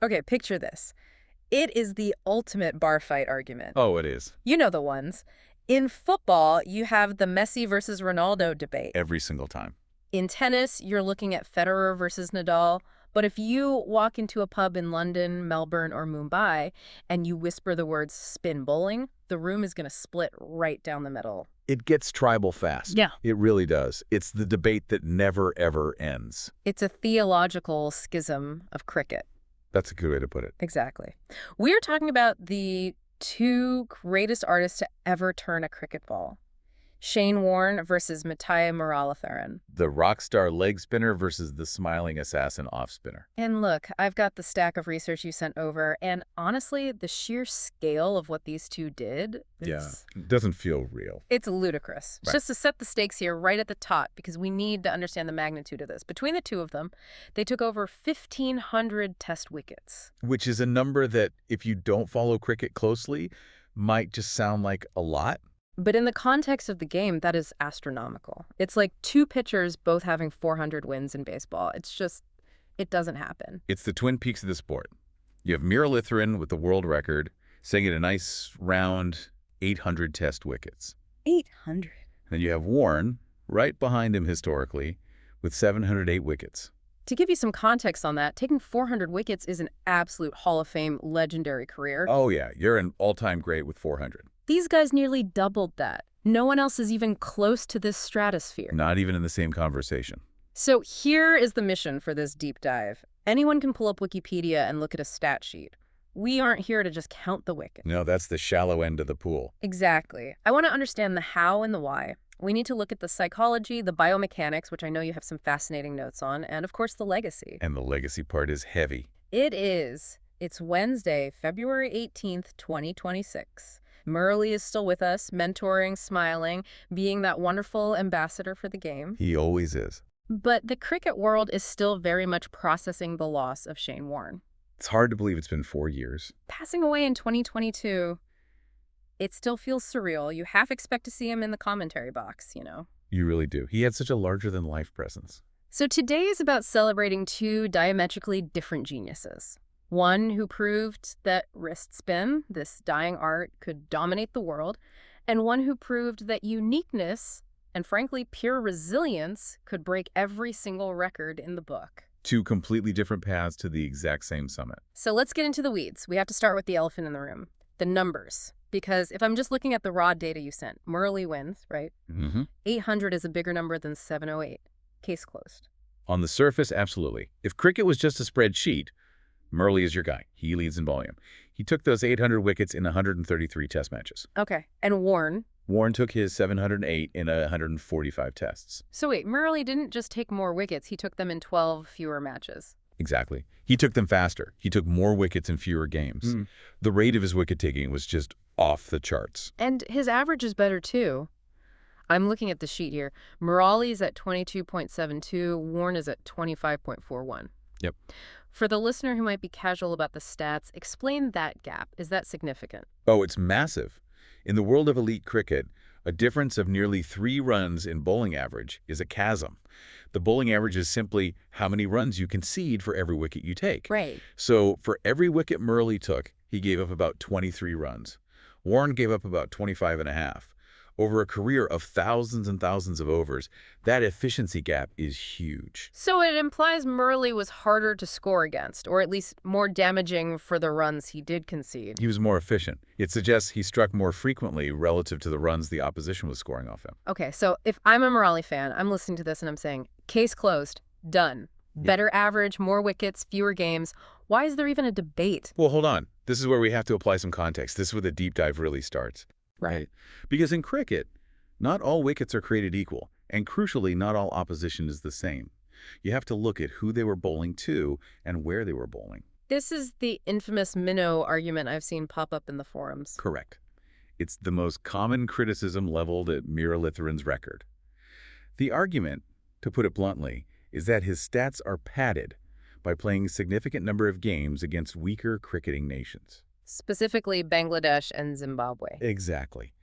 Okay, picture this. It is the ultimate bar fight argument. Oh, it is. You know the ones. In football, you have the Messi versus Ronaldo debate. Every single time. In tennis, you're looking at Federer versus Nadal. But if you walk into a pub in London, Melbourne, or Mumbai, and you whisper the words spin bowling, the room is going to split right down the middle. It gets tribal fast. Yeah. It really does. It's the debate that never, ever ends. It's a theological schism of cricket. That's a good way to put it. Exactly. We're talking about the two greatest artists to ever turn a cricket ball. Shane Warne versus Muralitharan. The rock star leg spinner versus the smiling assassin off spinner. And look, I've got the stack of research you sent over, and honestly, the sheer scale of what these two did is... It doesn't feel real. It's ludicrous. Right. Just to set the stakes here right at the top, because we need to understand the magnitude of this. Between the two of them, they took over 1,500 test wickets. Which is a number that, if you don't follow cricket closely, might just sound like a lot. But in the context of the game, that is astronomical. It's like two pitchers both having 400 wins in baseball. It's just, it doesn't happen. It's the twin peaks of the sport. You have Muralitharan with the world record, sitting at a nice round 800 test wickets. 800. Then you have Warne, right behind him historically, with 708 wickets. To give you some context on that, taking 400 wickets is an absolute Hall of Fame legendary career. Oh yeah, you're an all-time great with 400. These guys nearly doubled that. No one else is even close to this stratosphere. Not even in the same conversation. So here is the mission for this deep dive. Anyone can pull up Wikipedia and look at a stat sheet. We aren't here to just count the wickets. No, that's the shallow end of the pool. Exactly. I want to understand the how and the why. We need to look at the psychology, the biomechanics, which I know you have some fascinating notes on, and of course the legacy. And the legacy part is heavy. It is. It's Wednesday, February 18th, 2026. Murali is still with us, mentoring, smiling, being that wonderful ambassador for the game. He always is. But the cricket world is still very much processing the loss of Shane Warne. It's hard to believe it's been 4 years. Passing away in 2022, it still feels surreal. You half expect to see him in the commentary box, you know. You really do. He had such a larger-than-life presence. So today is about celebrating two diametrically different geniuses. One who proved that wrist spin, this dying art, could dominate the world, and one who proved that uniqueness and, frankly, pure resilience could break every single record in the book. Two completely different paths to the exact same summit. So let's get into the weeds. We have to start with the elephant in the room, the numbers. Because if I'm just looking at the raw data you sent, Murali wins, right? 800 is a bigger number than 708. Case closed. On the surface, absolutely. If cricket was just a spreadsheet, Murali is your guy. He leads in volume. He took those 800 wickets in 133 test matches. Okay. And Warne? Warne took his 708 in 145 tests. So wait, Murali didn't just take more wickets, he took them in 12 fewer matches. Exactly. He took them faster. He took more wickets in fewer games. The rate of his wicket-taking was just off the charts. And his average is better, too. I'm looking at the sheet here. Murali's at 22.72, Warne is at 25.41. Yep. For the listener who might be casual about the stats, explain that gap. Is that significant? Oh, it's massive. In the world of elite cricket, a difference of nearly 3 runs in bowling average is a chasm. The bowling average is simply how many runs you concede for every wicket you take. Right. So for every wicket Murali took, he gave up about 23 runs. Warne gave up about 25 and a half. Over a career of thousands and thousands of overs, that efficiency gap is huge. So it implies Murali was harder to score against, or at least more damaging for the runs he did concede. He was more efficient. It suggests he struck more frequently relative to the runs the opposition was scoring off him. Okay, so if I'm a Murali fan, I'm listening to this and I'm saying, case closed, done. Better average, more wickets, fewer games. Why is there even a debate? Well, hold on. This is where we have to apply some context. This is where the deep dive really starts. Right. Because in cricket, not all wickets are created equal, and crucially, not all opposition is the same. You have to look at who they were bowling to and where they were bowling. This is the infamous minnow argument I've seen pop up in the forums. Correct. It's the most common criticism leveled at Muralitharan's record. The argument, to put it bluntly, is that his stats are padded by playing a significant number of games against weaker cricketing nations. Specifically Bangladesh and Zimbabwe. Exactly.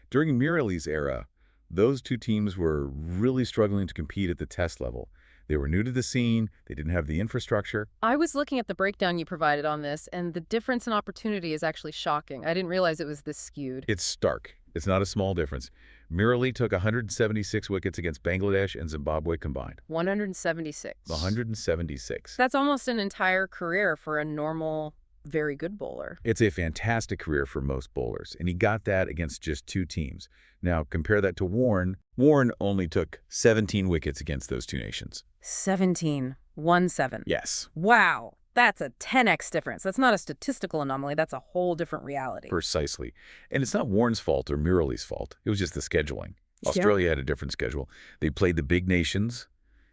During Murali's era, those two teams were really struggling to compete at the test level. They were new to the scene. They didn't have the infrastructure. I was looking at the breakdown you provided on this, and the difference in opportunity is actually shocking. I didn't realize it was this skewed. It's stark. It's not a small difference. Murali took 176 wickets against Bangladesh and Zimbabwe combined. 176. 176. That's almost an entire career for a normal, very good bowler. It's a fantastic career for most bowlers, and he got that against just 2 teams. Now, compare that to Warne. Warne only took 17 wickets against those 2 nations. 17. 1-7. Yes. Wow. That's a 10x difference. That's not a statistical anomaly. That's a whole different reality. Precisely. And it's not Warne's fault or Murali's fault. It was just the scheduling. Australia had a different schedule. They played the big nations,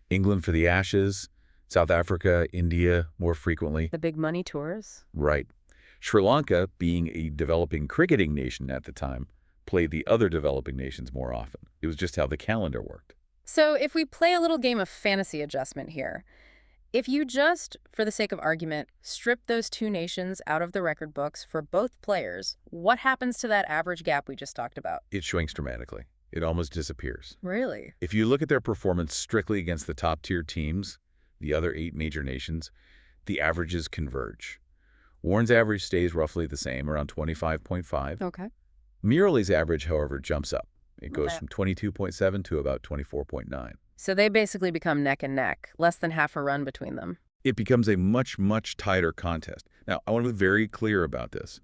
England for the Ashes, South Africa, India more frequently. The big money tours? Right. Sri Lanka, being a developing cricketing nation at the time, played the other developing nations more often. It was just how the calendar worked. So if we play a little game of fantasy adjustment here, if you just, for the sake of argument, strip those 2 nations out of the record books for both players, what happens to that average gap we just talked about? It shrinks dramatically. It almost disappears. Really? If you look at their performance strictly against the top-tier teams, the other 8 major nations, the averages converge. Warne's average stays roughly the same, around 25.5. Okay. Murali's average, however, jumps up. It goes Okay. from 22.7 to about 24.9. So they basically become neck and neck, less than half a run between them. It becomes a much, much tighter contest. Now, I want to be very clear about this.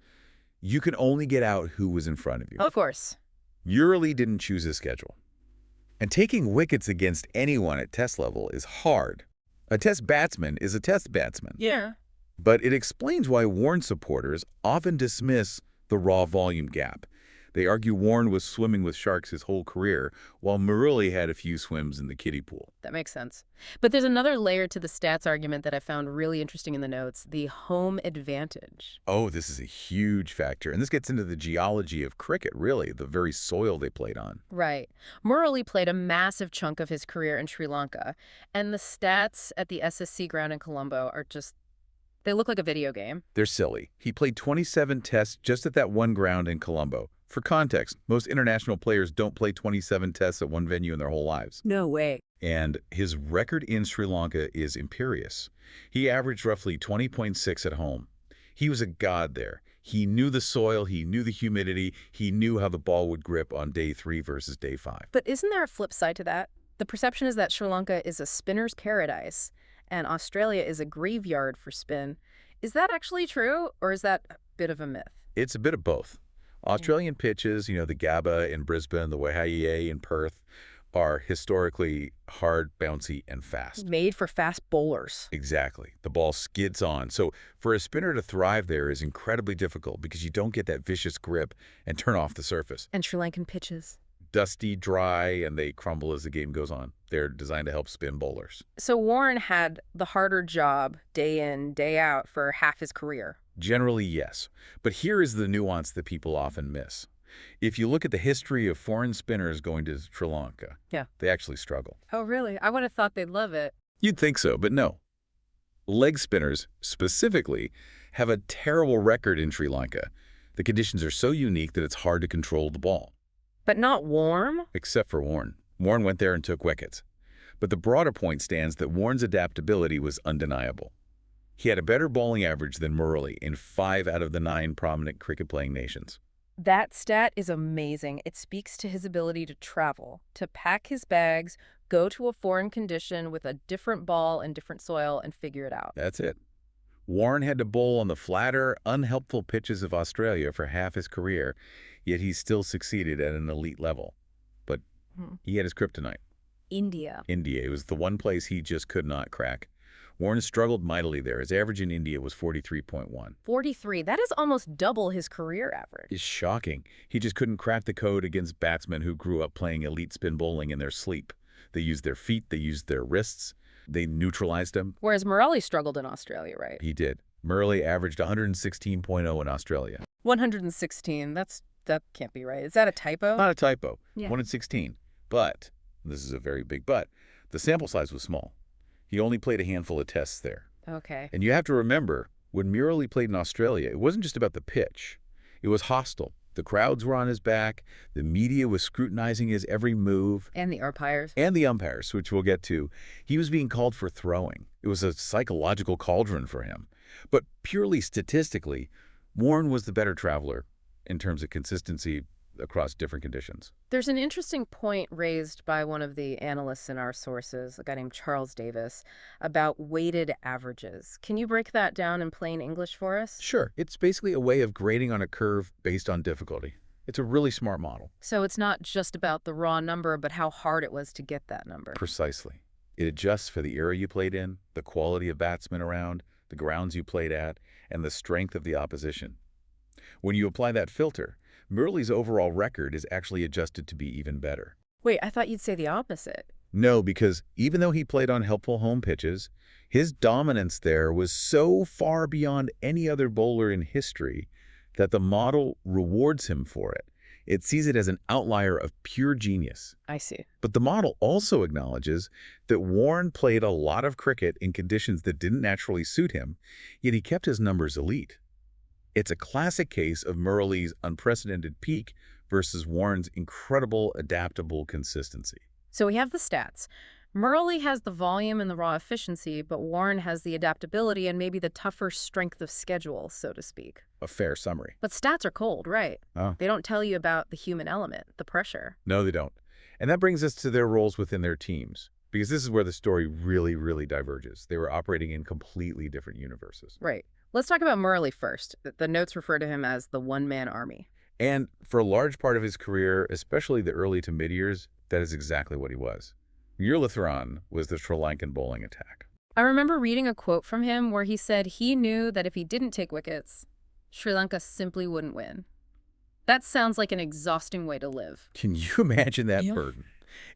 You can only get out who was in front of you. Of course. Murali didn't choose his schedule. And taking wickets against anyone at test level is hard. A test batsman is a test batsman. Yeah. But it explains why Warne supporters often dismiss the raw volume gap. They argue Warne was swimming with sharks his whole career, while Murali had a few swims in the kiddie pool. That makes sense. But there's another layer to the stats argument that I found really interesting in the notes, the home advantage. Oh, this is a huge factor. And this gets into the geology of cricket, really, the very soil they played on. Right. Murali played a massive chunk of his career in Sri Lanka, and the stats at the SSC ground in Colombo are just, they look like a video game. They're silly. He played 27 tests just at that one ground in Colombo. For context, most international players don't play 27 tests at one venue in their whole lives. No way. And his record in Sri Lanka is imperious. He averaged roughly 20.6 at home. He was a god there. He knew the soil, he knew the humidity, he knew how the ball would grip on day 3 versus day 5. But isn't there a flip side to that? The perception is that Sri Lanka is a spinner's paradise, and Australia is a graveyard for spin. Is that actually true, or is that a bit of a myth? It's a bit of both. Australian pitches, the Gabba in Brisbane, the Waihaie in Perth, are historically hard, bouncy, and fast. Made for fast bowlers. Exactly. The ball skids on. So for a spinner to thrive there is incredibly difficult because you don't get that vicious grip and turn off the surface. And Sri Lankan pitches. Dusty, dry, and they crumble as the game goes on. They're designed to help spin bowlers. So Warne had the harder job day in, day out for half his career. Generally, yes. But here is the nuance that people often miss. If you look at the history of foreign spinners going to Sri Lanka, they actually struggle. Oh, really? I would have thought they'd love it. You'd think so, but no. Leg spinners, specifically, have a terrible record in Sri Lanka. The conditions are so unique that it's hard to control the ball. But not warm? Except for Warne. Warne went there and took wickets. But the broader point stands that Warne's adaptability was undeniable. He had a better bowling average than Murali in 5 out of the 9 prominent cricket-playing nations. That stat is amazing. It speaks to his ability to travel, to pack his bags, go to a foreign condition with a different ball and different soil, and figure it out. That's it. Warne had to bowl on the flatter, unhelpful pitches of Australia for half his career, yet he still succeeded at an elite level. But he had his kryptonite. India. India. It was the one place he just could not crack. Warne struggled mightily there. His average in India was 43.1. 43. That is almost double his career average. It's shocking. He just couldn't crack the code against batsmen who grew up playing elite spin bowling in their sleep. They used their feet. They used their wrists. They neutralized him. Whereas Murali struggled in Australia, right? He did. Murali averaged 116.0 in Australia. 116. That can't be right. Is that a typo? Not a typo. Yeah. 116. But, this is a very big but, the sample size was small. He only played a handful of tests there. Okay. And you have to remember, when Murali played in Australia, it wasn't just about the pitch. It was hostile. The crowds were on his back, the media was scrutinizing his every move, And the umpires. and the umpires, which we'll get to. He was being called for throwing. It was a psychological cauldron for him. But purely statistically, Warne was the better traveler in terms of consistency across different conditions. There's an interesting point raised by one of the analysts in our sources, a guy named Charles Davis, about weighted averages. Can you break that down in plain English for us? Sure, it's basically a way of grading on a curve based on difficulty. It's a really smart model. So it's not just about the raw number, but how hard it was to get that number. Precisely. It adjusts for the era you played in, the quality of batsmen around, the grounds you played at, and the strength of the opposition. When you apply that filter, Murali's overall record is actually adjusted to be even better. Wait, I thought you'd say the opposite. No, because even though he played on helpful home pitches, his dominance there was so far beyond any other bowler in history that the model rewards him for it. It sees it as an outlier of pure genius. I see. But the model also acknowledges that Warne played a lot of cricket in conditions that didn't naturally suit him, yet he kept his numbers elite. It's a classic case of Murali's unprecedented peak versus Warne's incredible adaptable consistency. So we have the stats. Murali has the volume and the raw efficiency, but Warne has the adaptability and maybe the tougher strength of schedule, so to speak. A fair summary. But stats are cold, right? Oh. They don't tell you about the human element, the pressure. No, they don't. And that brings us to their roles within their teams, because this is where the story really, really diverges. They were operating in completely different universes. Right. Let's talk about Murali first. The notes refer to him as the one-man army. And for a large part of his career, especially the early to mid-years, that is exactly what he was. Muralitharan was the Sri Lankan bowling attack. I remember reading a quote from him where he said he knew that if he didn't take wickets, Sri Lanka simply wouldn't win. That sounds like an exhausting way to live. Can you imagine that burden?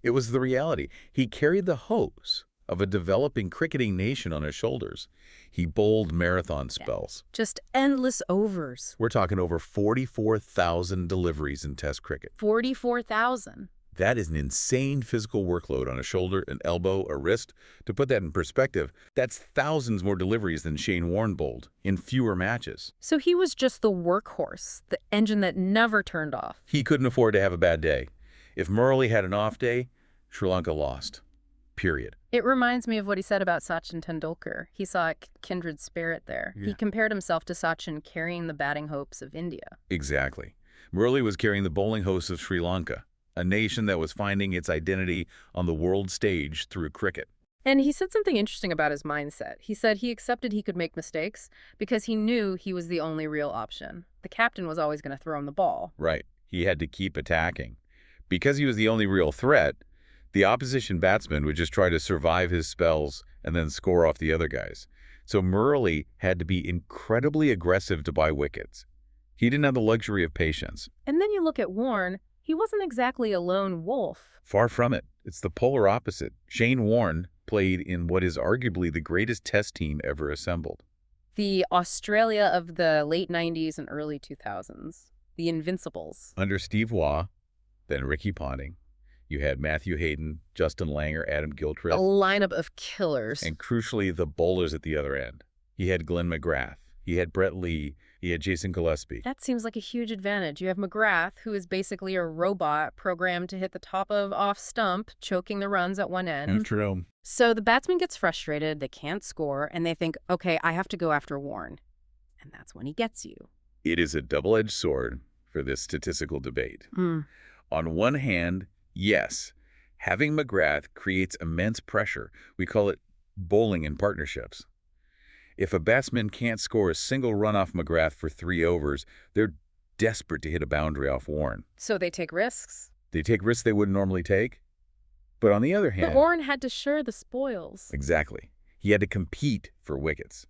It was the reality. He carried the hose of a developing cricketing nation on his shoulders. He bowled marathon spells. Just endless overs. We're talking over 44,000 deliveries in Test cricket. 44,000. That is an insane physical workload on a shoulder, an elbow, a wrist. To put that in perspective, that's thousands more deliveries than Shane Warne bowled in fewer matches. So he was just the workhorse, the engine that never turned off. He couldn't afford to have a bad day. If Murali had an off day, Sri Lanka lost. Period. It reminds me of what he said about Sachin Tendulkar. He saw a kindred spirit there. Yeah. He compared himself to Sachin carrying the batting hopes of India. Exactly. Murali was carrying the bowling hosts of Sri Lanka, a nation that was finding its identity on the world stage through cricket. And he said something interesting about his mindset. He said he accepted he could make mistakes because he knew he was the only real option. The captain was always going to throw him the ball. Right. He had to keep attacking. Because he was the only real threat, the opposition batsman would just try to survive his spells and then score off the other guys. So Murali had to be incredibly aggressive to buy wickets. He didn't have the luxury of patience. And then you look at Warne. He wasn't exactly a lone wolf. Far from it. It's the polar opposite. Shane Warne played in what is arguably the greatest Test team ever assembled. The Australia of the late 90s and early 2000s. The Invincibles. Under Steve Waugh, then Ricky Ponting, you had Matthew Hayden, Justin Langer, Adam Gilchrist. A lineup of killers. And crucially, the bowlers at the other end. He had Glenn McGrath. He had Brett Lee. He had Jason Gillespie. That seems like a huge advantage. You have McGrath, who is basically a robot programmed to hit the top of off stump, choking the runs at one end. True. So the batsman gets frustrated, they can't score, and they think, okay, I have to go after Warne. And that's when he gets you. It is a double-edged sword for this statistical debate. On one hand, yes, having McGrath creates immense pressure. We call it bowling in partnerships. If a batsman can't score a single run off McGrath for 3 overs, they're desperate to hit a boundary off Warne. So they take risks. They take risks they wouldn't normally take. But on the other hand... But Warne had to share the spoils. Exactly. He had to compete for wickets.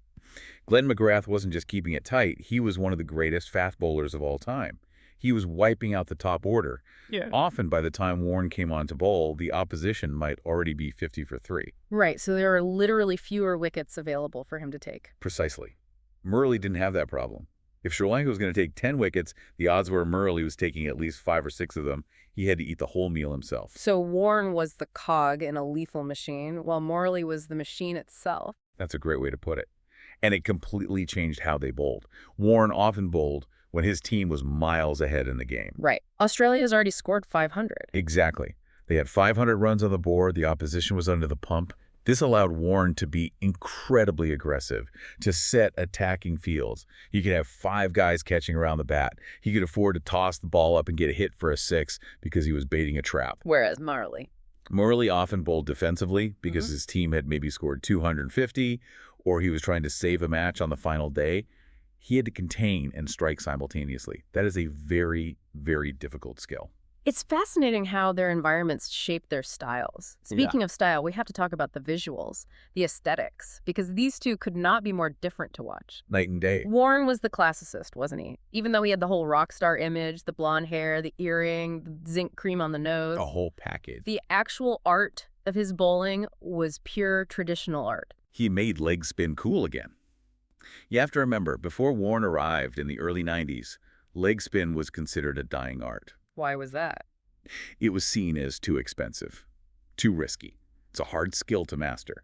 Glenn McGrath wasn't just keeping it tight. He was one of the greatest fast bowlers of all time. He was wiping out the top order. Yeah. Often, by the time Warne came on to bowl, the opposition might already be 50 for 3. Right, so there are literally fewer wickets available for him to take. Precisely. Murali didn't have that problem. If Sri Lanka was going to take 10 wickets, the odds were Murali was taking at least 5 or 6 of them. He had to eat the whole meal himself. So Warne was the cog in a lethal machine, while Murali was the machine itself. That's a great way to put it. And it completely changed how they bowled. Warne often bowled when his team was miles ahead in the game. Right. Australia has already scored 500. Exactly. They had 500 runs on the board. The opposition was under the pump. This allowed Warne to be incredibly aggressive, to set attacking fields. He could have 5 guys catching around the bat. He could afford to toss the ball up and get a hit for a 6 because he was baiting a trap. Whereas Murali. Murali often bowled defensively because his team had maybe scored 250 or he was trying to save a match on the final day. He had to contain and strike simultaneously. That is a very, very difficult skill. It's fascinating how their environments shape their styles. Speaking of style, we have to talk about the visuals, the aesthetics, because these two could not be more different to watch. Night and day. Warne was the classicist, wasn't he? Even though he had the whole rock star image, the blonde hair, the earring, the zinc cream on the nose. A whole package. The actual art of his bowling was pure traditional art. He made leg spin cool again. You have to remember, before Warne arrived in the early 90s, leg spin was considered a dying art. Why was that? It was seen as too expensive, too risky. It's a hard skill to master.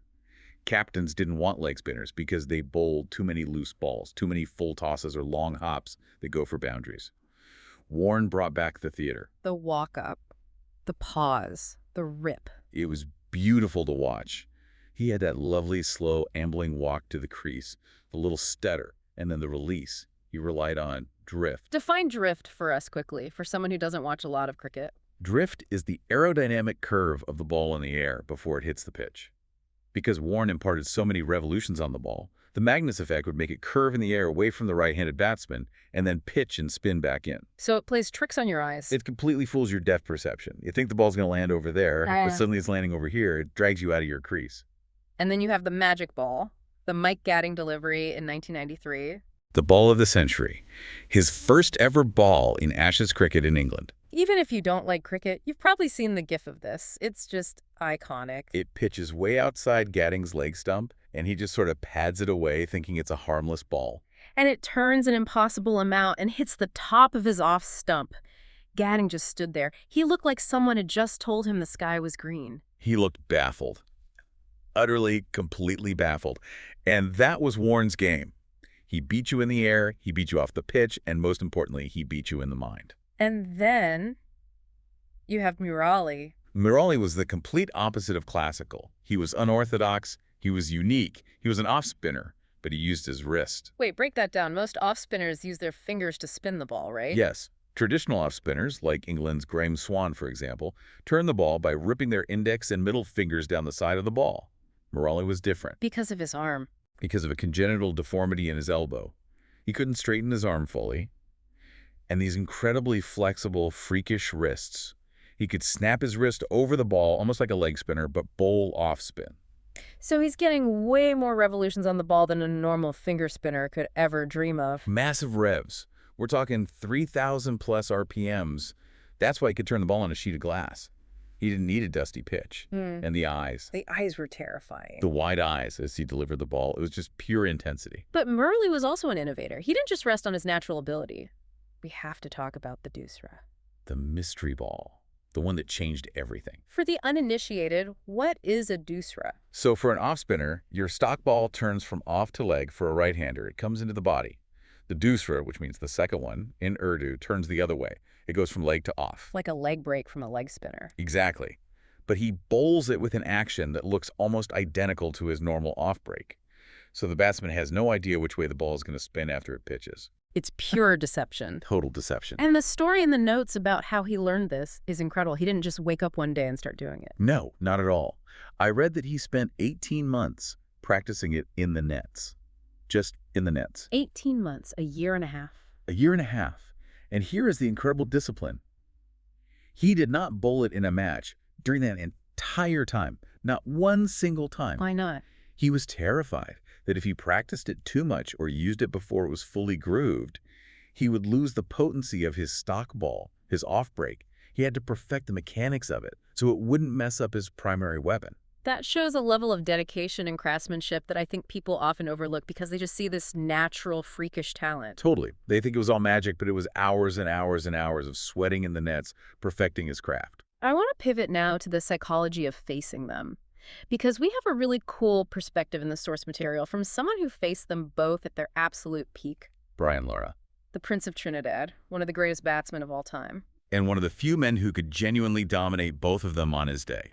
Captains didn't want leg spinners because they bowled too many loose balls, too many full tosses or long hops that go for boundaries. Warne brought back the theater. The walk-up, the pause, the rip. It was beautiful to watch. He had that lovely, slow, ambling walk to the crease, the little stutter, and then the release. He relied on drift. Define drift for us quickly, for someone who doesn't watch a lot of cricket. Drift is the aerodynamic curve of the ball in the air before it hits the pitch. Because Warne imparted so many revolutions on the ball, the Magnus effect would make it curve in the air away from the right-handed batsman and then pitch and spin back in. So it plays tricks on your eyes. It completely fools your depth perception. You think the ball's going to land over there, but suddenly it's landing over here. It drags you out of your crease. And then you have the magic ball, the Mike Gatting delivery in 1993. The ball of the century. His first ever ball in Ashes cricket in England. Even if you don't like cricket, you've probably seen the gif of this. It's just iconic. It pitches way outside Gatting's leg stump, and he just sort of pads it away, thinking it's a harmless ball. And it turns an impossible amount and hits the top of his off stump. Gatting just stood there. He looked like someone had just told him the sky was green. He looked baffled. Utterly, completely baffled. And that was Warne's game. He beat you in the air, he beat you off the pitch, and most importantly, he beat you in the mind. And then you have Murali. Murali was the complete opposite of classical. He was unorthodox, he was unique, he was an off-spinner, but he used his wrist. Wait, break that down. Most off-spinners use their fingers to spin the ball, right? Yes. Traditional off-spinners, like England's Graham Swan, for example, turn the ball by ripping their index and middle fingers down the side of the ball. Murali was different. Because of his arm. Because of a congenital deformity in his elbow. He couldn't straighten his arm fully. And these incredibly flexible, freakish wrists. He could snap his wrist over the ball, almost like a leg spinner, but bowl off spin. So he's getting way more revolutions on the ball than a normal finger spinner could ever dream of. Massive revs. We're talking 3,000 plus RPMs. That's why he could turn the ball on a sheet of glass. He didn't need a dusty pitch. And the eyes. The eyes were terrifying. The wide eyes as he delivered the ball. It was just pure intensity. But Murali was also an innovator. He didn't just rest on his natural ability. We have to talk about the doosra. The mystery ball. The one that changed everything. For the uninitiated, what is a doosra? So for an off-spinner, your stock ball turns from off to leg for a right-hander. It comes into the body. The doosra, which means the second one, in Urdu, turns the other way. It goes from leg to off. Like a leg break from a leg spinner. Exactly. But he bowls it with an action that looks almost identical to his normal off break. So the batsman has no idea which way the ball is going to spin after it pitches. It's pure deception. Total deception. And the story in the notes about how he learned this is incredible. He didn't just wake up one day and start doing it. No, not at all. I read that he spent 18 months practicing it in the nets. Just in the nets. 18 months, a year and a half. A year and a half. And here is the incredible discipline. He did not bowl it in a match during that entire time. Not one single time. Why not? He was terrified that if he practiced it too much or used it before it was fully grooved, he would lose the potency of his stock ball, his off break. He had to perfect the mechanics of it so it wouldn't mess up his primary weapon. That shows a level of dedication and craftsmanship that I think people often overlook because they just see this natural, freakish talent. Totally. They think it was all magic, but it was hours and hours and hours of sweating in the nets, perfecting his craft. I want to pivot now to the psychology of facing them, because we have a really cool perspective in the source material from someone who faced them both at their absolute peak. Brian Lara. the Prince of Trinidad, one of the greatest batsmen of all time. And one of the few men who could genuinely dominate both of them on his day.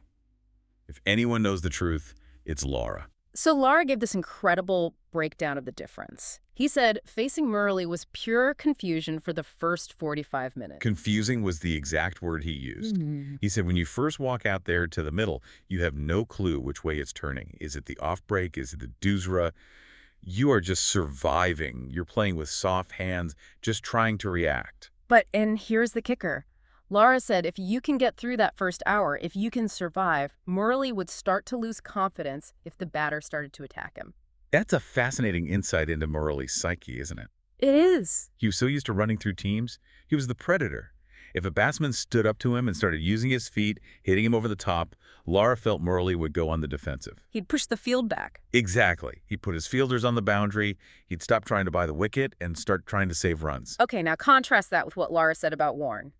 If anyone knows the truth, it's Lara. So Lara gave this incredible breakdown of the difference. He said facing Murali was pure confusion for the first 45 minutes. Confusing was the exact word he used. He said when you first walk out there to the middle, you have no clue which way it's turning. Is it the off break? Is it the doosra? You are just surviving. You're playing with soft hands, just trying to react. And here's the kicker. Lara said if you can get through that first hour, if you can survive, Murali would start to lose confidence if the batter started to attack him. That's a fascinating insight into Murali's psyche, isn't it? It is. He was so used to running through teams, he was the predator. If a batsman stood up to him and started using his feet, hitting him over the top, Lara felt Murali would go on the defensive. He'd push the field back. Exactly. He'd put his fielders on the boundary, he'd stop trying to buy the wicket, and start trying to save runs. Okay, now contrast that with what Lara said about Warne.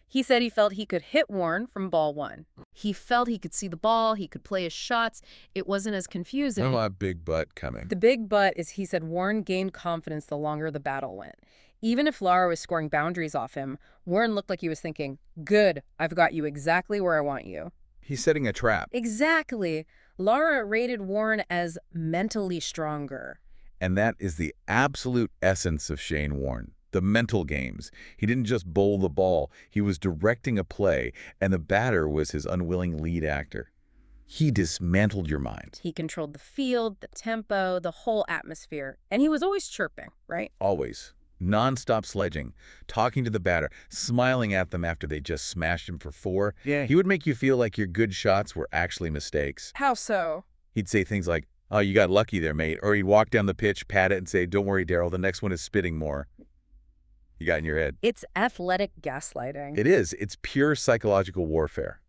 He said he felt he could hit Warne from ball one. He felt he could see the ball, he could play his shots. It wasn't as confusing. Oh, a big butt coming. The big but is he said Warne gained confidence the longer the battle went. Even if Lara was scoring boundaries off him, Warne looked like he was thinking, good, I've got you exactly where I want you. He's setting a trap. Exactly. Lara rated Warne as mentally stronger. And that is the absolute essence of Shane Warne. The mental games. He didn't just bowl the ball. He was directing a play, and the batter was his unwilling lead actor. He dismantled your mind. He controlled the field, the tempo, the whole atmosphere. And he was always chirping, right? Always. Non-stop sledging, talking to the batter, smiling at them after they just smashed him for 4. Yeah. He would make you feel like your good shots were actually mistakes. How so? He'd say things like, oh, you got lucky there, mate. Or he'd walk down the pitch, pat it, and say, don't worry, Darryl, the next one is spitting more. You got in your head. It's athletic gaslighting. It is. It's pure psychological warfare.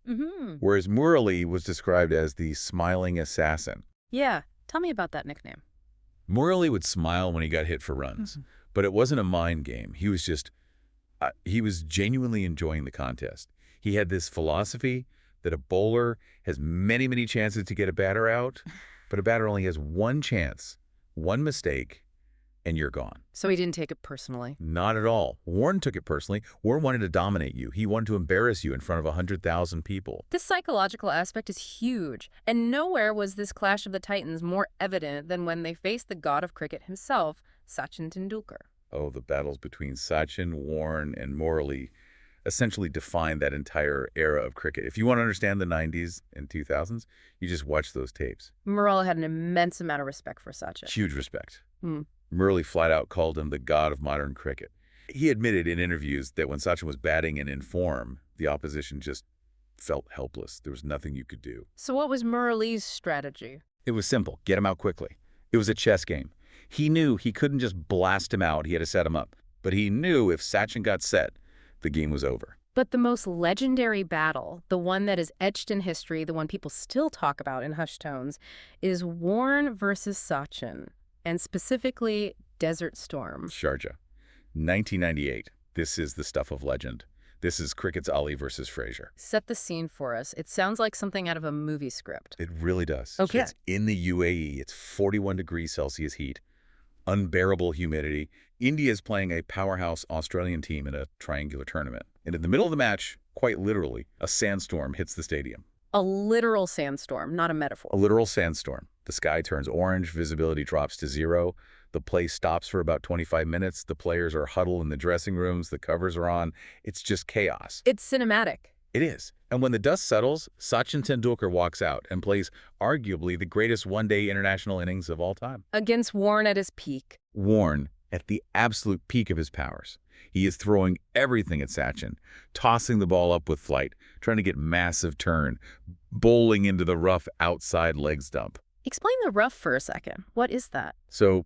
Whereas Murali was described as the smiling assassin. Yeah. Tell me about that nickname. Murali would smile when he got hit for runs, but it wasn't a mind game. He was just, he was genuinely enjoying the contest. He had this philosophy that a bowler has many, many chances to get a batter out, but a batter only has one chance, one mistake, and you're gone. So he didn't take it personally. Not at all. Warne took it personally. Warne wanted to dominate you. He wanted to embarrass you in front of 100,000 people. This psychological aspect is huge, and nowhere was this clash of the titans more evident than when they faced the god of cricket himself, Sachin Tendulkar. Oh, the battles between Sachin, Warne, and Murali essentially defined that entire era of cricket. If you want to understand the 90s and 2000s, you just watch those tapes. Murali had an immense amount of respect for Sachin. Huge respect. Murali flat out called him the god of modern cricket. He admitted in interviews that when Sachin was batting and in form, the opposition just felt helpless. There was nothing you could do. So what was Murali's strategy? It was simple. Get him out quickly. It was a chess game. He knew he couldn't just blast him out. He had to set him up. But he knew if Sachin got set, the game was over. But the most legendary battle, the one that is etched in history, the one people still talk about in hushed tones, is Warne versus Sachin, and specifically Desert Storm. Sharjah, 1998. This is the stuff of legend. This is cricket's Ali versus Frazier. Set the scene for us. It sounds like something out of a movie script. It really does. Okay. It's in the UAE. It's 41 degrees Celsius heat, unbearable humidity. India is playing a powerhouse Australian team in a triangular tournament. And in the middle of the match, quite literally, a sandstorm hits the stadium. A literal sandstorm, not a metaphor. A literal sandstorm. The sky turns orange, visibility drops to 0. The play stops for about 25 minutes. The players are huddled in the dressing rooms. The covers are on. It's just chaos. It's cinematic. It is. And when the dust settles, Sachin Tendulkar walks out and plays arguably the greatest one-day international innings of all time. Against Warne at his peak. Warne at the absolute peak of his powers. He is throwing everything at Sachin, tossing the ball up with flight, trying to get massive turn, bowling into the rough outside leg stump. Explain the rough for a second. What is that? So,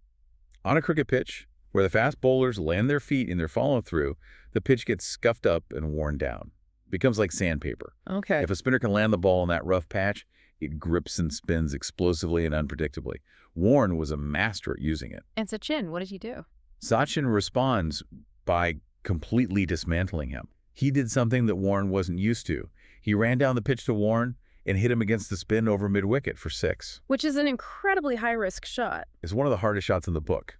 on a cricket pitch, where the fast bowlers land their feet in their follow-through, the pitch gets scuffed up and worn down. It becomes like sandpaper. Okay. If a spinner can land the ball in that rough patch, it grips and spins explosively and unpredictably. Warne was a master at using it. And Sachin, what did he do? Sachin responds by completely dismantling him. He did something that Warne wasn't used to. He ran down the pitch to Warne and hit him against the spin over mid-wicket for 6. Which is an incredibly high-risk shot. It's one of the hardest shots in the book.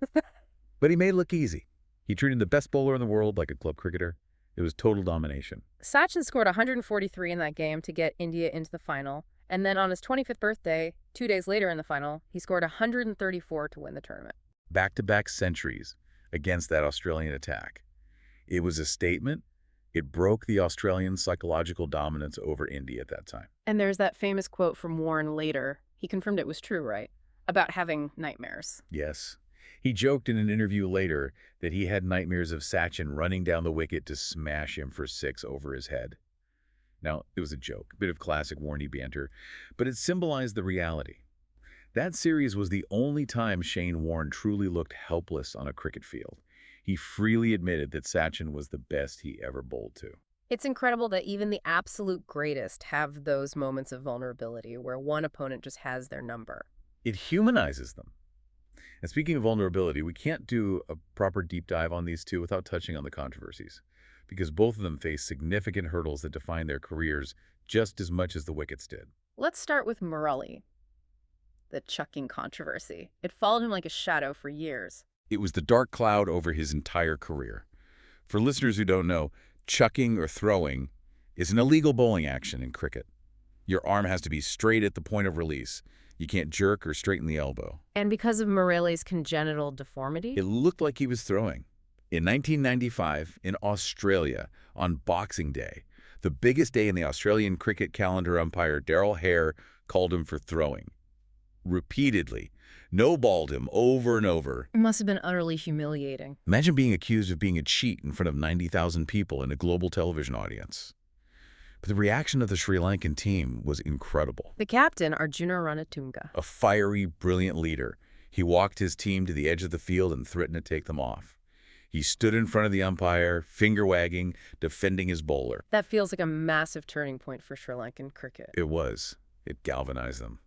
But he made it look easy. He treated the best bowler in the world like a club cricketer. It was total domination. Sachin scored 143 in that game to get India into the final, and then on his 25th birthday, 2 days later in the final, he scored 134 to win the tournament. Back-to-back centuries against that Australian attack. It was a statement. It broke the Australian psychological dominance over India at that time. And there's that famous quote from Warne later. He confirmed it was true, right? About having nightmares. Yes. He joked in an interview later that he had nightmares of Sachin running down the wicket to smash him for 6 over his head. Now, it was a joke, a bit of classic Warne banter, but it symbolized the reality. That series was the only time Shane Warne truly looked helpless on a cricket field. He freely admitted that Sachin was the best he ever bowled to. It's incredible that even the absolute greatest have those moments of vulnerability where one opponent just has their number. It humanizes them. And speaking of vulnerability, we can't do a proper deep dive on these two without touching on the controversies, because both of them face significant hurdles that define their careers just as much as the wickets did. Let's start with Murali, the chucking controversy. It followed him like a shadow for years. It was the dark cloud over his entire career. For listeners who don't know, chucking or throwing is an illegal bowling action in cricket. Your arm has to be straight at the point of release. You can't jerk or straighten the elbow. And because of Murali's congenital deformity? It looked like he was throwing. In 1995, in Australia, on Boxing Day, the biggest day in the Australian cricket calendar, umpire Darryl Hare called him for throwing. Repeatedly, no-balled him over and over. It must have been utterly humiliating. Imagine being accused of being a cheat in front of 90,000 people in a global television audience. But the reaction of the Sri Lankan team was incredible. The captain, Arjuna Ranatunga. A fiery, brilliant leader. He walked his team to the edge of the field and threatened to take them off. He stood in front of the umpire, finger-wagging, defending his bowler. That feels like a massive turning point for Sri Lankan cricket. It was. It galvanized them.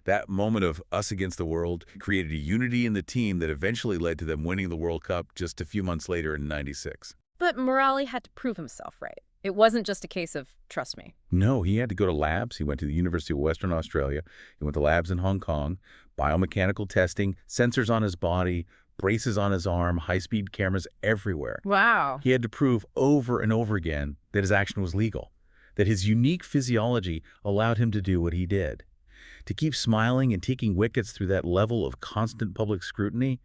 That moment of us against the world created a unity in the team that eventually led to them winning the World Cup just a few months later in '96. But Murali had to prove himself right. It wasn't just a case of, trust me. No, he had to go to labs. He went to the University of Western Australia. He went to labs in Hong Kong, biomechanical testing, sensors on his body, braces on his arm, high-speed cameras everywhere. Wow. He had to prove over and over again that his action was legal, that his unique physiology allowed him to do what he did. To keep smiling and taking wickets through that level of constant public scrutiny,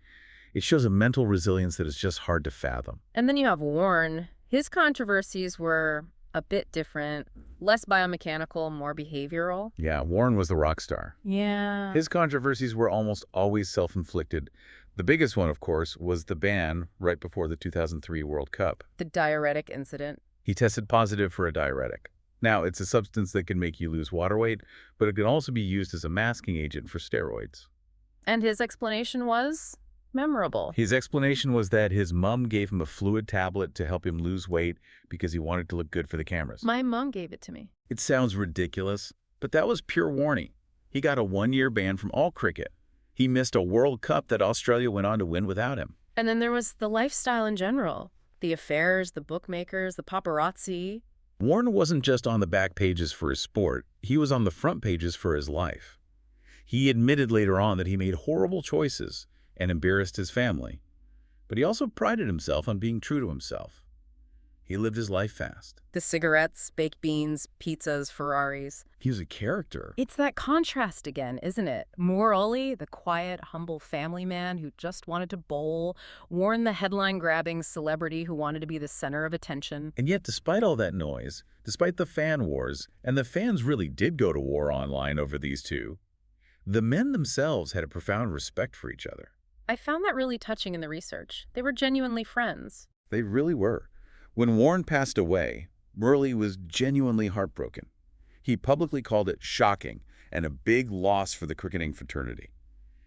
it shows a mental resilience that is just hard to fathom. And then you have Warne. His controversies were a bit different, less biomechanical, more behavioral. Yeah, Warne was the rock star. Yeah. His controversies were almost always self-inflicted. The biggest one, of course, was the ban right before the 2003 World Cup. The diuretic incident. He tested positive for a diuretic. Now, it's a substance that can make you lose water weight, but it can also be used as a masking agent for steroids. And his explanation was memorable. His explanation was that his mom gave him a fluid tablet to help him lose weight because he wanted to look good for the cameras. My mom gave it to me. It sounds ridiculous, but that was pure Warne. He got a 1-year ban from all cricket. He missed a World Cup that Australia went on to win without him. And then there was the lifestyle in general. The affairs, the bookmakers, the paparazzi. Warne wasn't just on the back pages for his sport, he was on the front pages for his life. He admitted later on that he made horrible choices and embarrassed his family, but he also prided himself on being true to himself. He lived his life fast. The cigarettes, baked beans, pizzas, Ferraris. He was a character. It's that contrast again, isn't it? Murali, the quiet, humble family man who just wanted to bowl. Warne, the headline-grabbing celebrity who wanted to be the center of attention. And yet, despite all that noise, despite the fan wars, and the fans really did go to war online over these two, the men themselves had a profound respect for each other. I found that really touching in the research. They were genuinely friends. They really were. When Warne passed away, Murali was genuinely heartbroken. He publicly called it shocking and a big loss for the cricketing fraternity.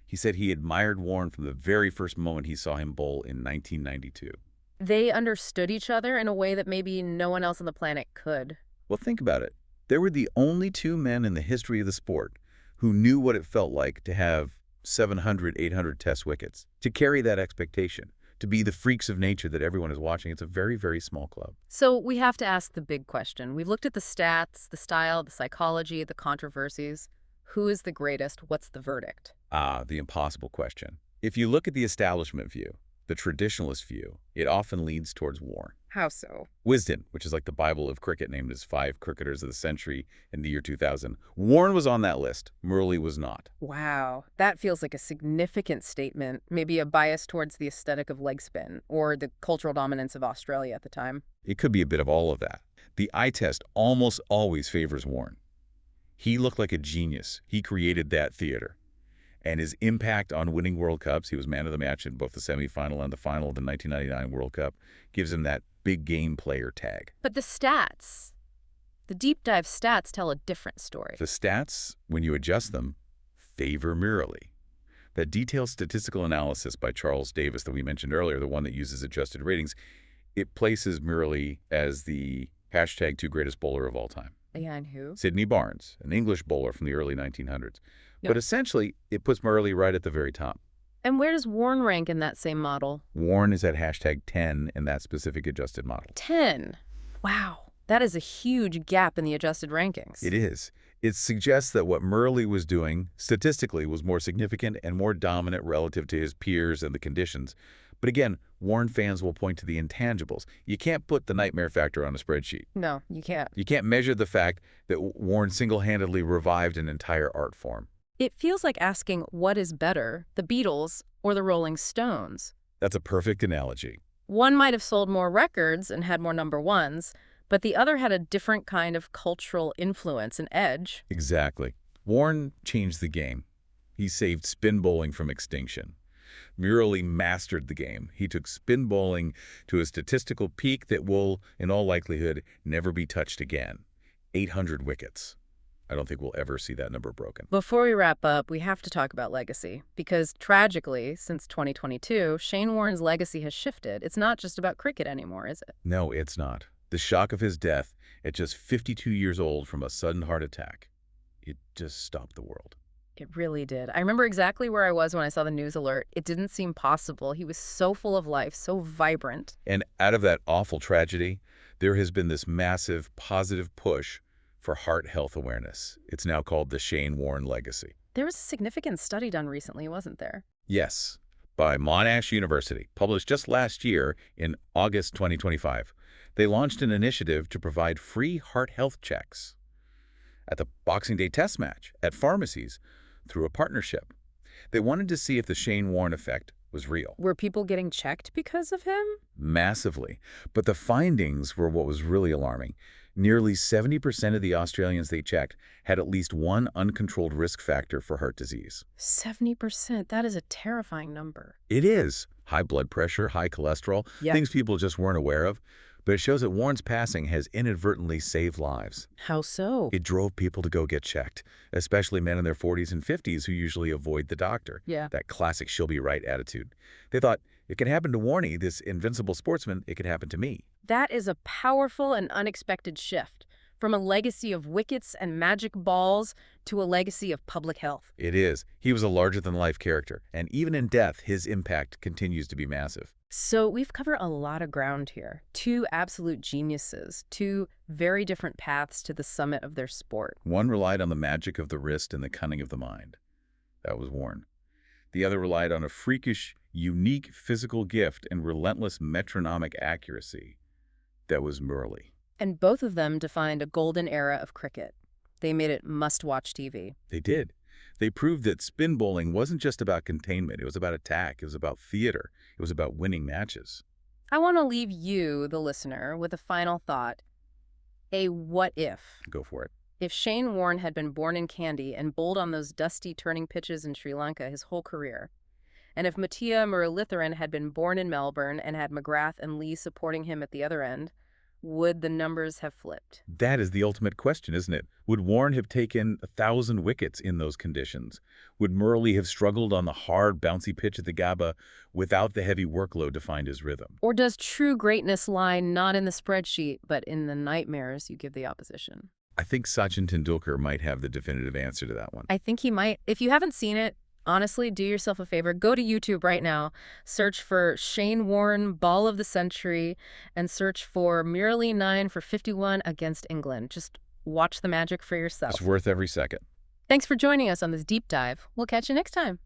He said he admired Warne from the very first moment he saw him bowl in 1992. They understood each other in a way that maybe no one else on the planet could. Well, think about it. They were the only two men in the history of the sport who knew what it felt like to have 700, 800 test wickets, to carry that expectation, to be the freaks of nature that everyone is watching. It's a very, very small club. So we have to ask the big question. We've looked at the stats, the style, the psychology, the controversies. Who is the greatest? What's the verdict? The impossible question. If you look at the establishment view, the traditionalist view, it often leans towards Warne. How so? Wisden, which is like the Bible of cricket, named as 5 cricketers of the century in the year 2000. Warne was on that list. Murali was not. Wow, that feels like a significant statement, maybe a bias towards the aesthetic of leg spin or the cultural dominance of Australia at the time. It could be a bit of all of that. The eye test almost always favors Warne. He looked like a genius. He created that theater. And his impact on winning World Cups, he was man of the match in both the semifinal and the final of the 1999 World Cup, gives him that big game player tag. But the deep dive stats tell a different story. The stats, when you adjust them, favor Murali. That detailed statistical analysis by Charles Davis that we mentioned earlier, the one that uses adjusted ratings, it places Murali as the #2 greatest bowler of all time. And who? Sidney Barnes, an English bowler from the early 1900s. Yep. But essentially, it puts Murali right at the very top. And where does Warne rank in that same model? Warne is at #10 in that specific adjusted model. 10. Wow, that is a huge gap in the adjusted rankings. It is. It suggests that what Murali was doing statistically was more significant and more dominant relative to his peers and the conditions. But again, Warne fans will point to the intangibles. You can't put the nightmare factor on a spreadsheet. No, you can't. You can't measure the fact that Warne single-handedly revived an entire art form. It feels like asking what is better, the Beatles or the Rolling Stones. That's a perfect analogy. One might have sold more records and had more number ones, but the other had a different kind of cultural influence and edge. Exactly. Warne changed the game. He saved spin bowling from extinction. Murali mastered the game. He took spin bowling to a statistical peak that will, in all likelihood, never be touched again. 800 wickets. I don't think we'll ever see that number broken. Before we wrap up, we have to talk about legacy, because tragically, since 2022, Shane Warne's legacy has shifted. It's not just about cricket anymore, is it? No, it's not. The shock of his death at just 52 years old from a sudden heart attack, it just stopped the world. It really did. I remember exactly where I was when I saw the news alert. It didn't seem possible. He was so full of life, so vibrant. And out of that awful tragedy, there has been this massive positive push for heart health awareness. It's now called the Shane Warne Legacy. There was a significant study done recently, wasn't there? Yes, by Monash University, published just last year in August 2025. They launched an initiative to provide free heart health checks at the Boxing Day test match, at pharmacies, through a partnership. They wanted to see if the Shane Warne effect was real. Were people getting checked because of him? Massively. But the findings were what was really alarming. Nearly 70% of the Australians they checked had at least one uncontrolled risk factor for heart disease. 70%. That is a terrifying number. It is. High blood pressure, high cholesterol, Yep. things people just weren't aware of. But it shows that Warne's passing has inadvertently saved lives. How so? It drove people to go get checked, especially men in their 40s and 50s who usually avoid the doctor. Yeah. That classic she'll be right attitude. They thought, it can happen to Warne, this invincible sportsman, it could happen to me. That is a powerful and unexpected shift, from a legacy of wickets and magic balls to a legacy of public health. It is. He was a larger-than-life character, and even in death, his impact continues to be massive. So we've covered a lot of ground here. Two absolute geniuses, two very different paths to the summit of their sport. One relied on the magic of the wrist and the cunning of the mind. That was Warne. The other relied on a freakish, unique physical gift and relentless metronomic accuracy. That was Murali. And both of them defined a golden era of cricket. They made it must-watch TV. They did. They proved that spin bowling wasn't just about containment. It was about attack. It was about theater. It was about winning matches. I want to leave you, the listener, with a final thought. A what if. Go for it. If Shane Warne had been born in Kandy and bowled on those dusty turning pitches in Sri Lanka his whole career, and if Mattia Muralitharan had been born in Melbourne and had McGrath and Lee supporting him at the other end, would the numbers have flipped? That is the ultimate question, isn't it? Would Warne have taken 1,000 wickets in those conditions? Would Murali have struggled on the hard, bouncy pitch at the Gabba without the heavy workload to find his rhythm? Or does true greatness lie not in the spreadsheet, but in the nightmares you give the opposition? I think Sachin Tendulkar might have the definitive answer to that one. I think he might. If you haven't seen it, honestly, do yourself a favor. Go to YouTube right now. Search for Shane Warne, Ball of the Century, and search for Murali 9 for 51 against England. Just watch the magic for yourself. It's worth every second. Thanks for joining us on this deep dive. We'll catch you next time.